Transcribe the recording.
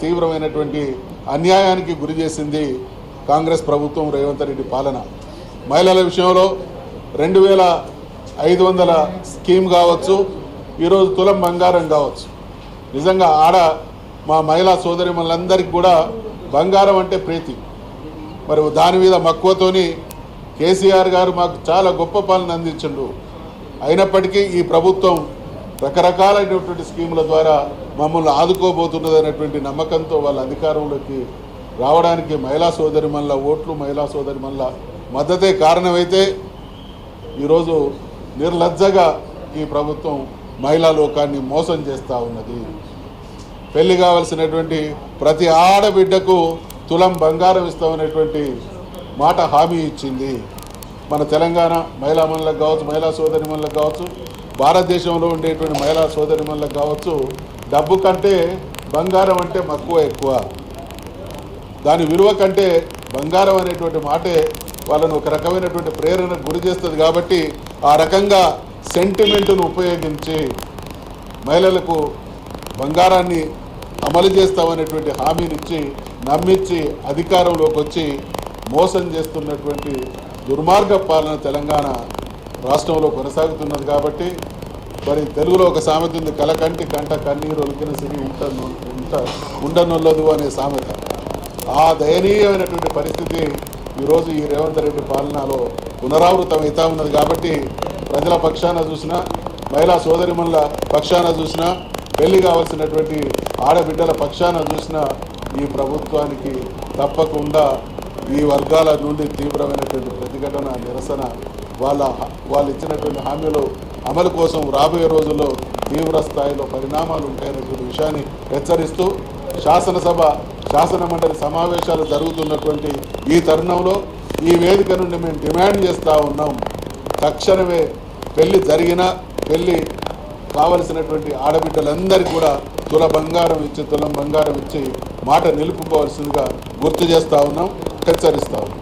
తీవ్రమైనటువంటి అన్యాయానికి గురి చేసింది కాంగ్రెస్ ప్రభుత్వం, రేవంత్ రెడ్డి పాలన. మహిళల విషయంలో 2500 స్కీమ్ కావచ్చు, ఈరోజు తులం బంగారం కావచ్చు. నిజంగా ఆడ మా మహిళా సోదరిమణులందరికీ కూడా బంగారం అంటే ప్రీతి. మరి దాని మీద మక్కువతోని కేసీఆర్ గారు మాకు చాలా గొప్ప పాలన అందించిండు. అయినప్పటికీ ఈ ప్రభుత్వం రకరకాలైనటువంటి స్కీముల ద్వారా మమ్మల్ని ఆదుకోబోతున్నది అనేటువంటి నమ్మకంతో వాళ్ళ అధికారంలోకి రావడానికి మహిళా సోదరిమణుల ఓట్లు, మహిళా సోదరిమణుల మద్దతే కారణమైతే ఈరోజు నిర్లజ్జగా ఈ ప్రభుత్వం మహిళా లోకాన్ని మోసం చేస్తూ ఉన్నది. పెళ్లి కావలసినటువంటి ప్రతి ఆడబిడ్డకు తులం బంగారం ఇస్తామనేటువంటి మాట హామీ ఇచ్చింది. మన తెలంగాణ మహిళా మనులకు కావచ్చు, మహిళా సోదరిమణులకు కావచ్చు, భారతదేశంలో ఉండేటువంటి మహిళా సోదరిమణులకు కావచ్చు, డబ్బు కంటే బంగారం అంటే మక్కువ ఎక్కువ. దాని విలువ కంటే బంగారం అనేటువంటి మాటే వాళ్ళను ఒక రకమైనటువంటి ప్రేరణకు గురి చేస్తుంది. కాబట్టి ఆ రకంగా సెంటిమెంటును ఉపయోగించి మహిళలకు బంగారాన్ని అమలు చేస్తామనేటువంటి హామీనిచ్చి నమ్మించి అధికారంలోకి వచ్చి మోసం చేస్తున్నటువంటి దుర్మార్గ పాలన తెలంగాణ రాష్ట్రంలో కొనసాగుతున్నది. కాబట్టి మరి తెలుగులో ఒక సామెత ఉంది, కలకంటి కంట కన్నీరు ఒలికిన సిరి ఉండనొల్లదు అనే సామెత. ఆ దయనీయమైనటువంటి పరిస్థితి ఈరోజు ఈ రేవంత్ రెడ్డి పాలనలో పునరావృతం అవుతా ఉన్నది. కాబట్టి ప్రజల పక్షాన చూసినా, మహిళా సోదరిమణుల పక్షాన చూసినా, పెళ్లి కావాల్సినటువంటి ఆడబిడ్డల పక్షాన చూసినా ఈ ప్రభుత్వానికి తప్పకుండా ఈ వర్గాల నుండి తీవ్రమైనటువంటి ప్రతిఘటన, నిరసన, వాళ్ళు ఇచ్చినటువంటి హామీలు అమలు కోసం రాబోయే రోజుల్లో తీవ్ర స్థాయిలో పరిణామాలు ఉంటాయనేటువంటి విషయాన్ని హెచ్చరిస్తూ శాసనమండలి సమావేశాలు జరుగుతున్నటువంటి ఈ తరుణంలో ఈ వేదిక నుండి మేము డిమాండ్ చేస్తూ ఉన్నాం, తక్షణమే పెళ్లి జరిగినా పెళ్లి కావలసినటువంటి ఆడబిడ్డలందరికీ కూడా తులం బంగారం ఇచ్చి మాట నిలుపుకోవాల్సిందిగా గుర్తు చేస్తూ ఉన్నాం, హెచ్చరిస్తూ ఉన్నాం.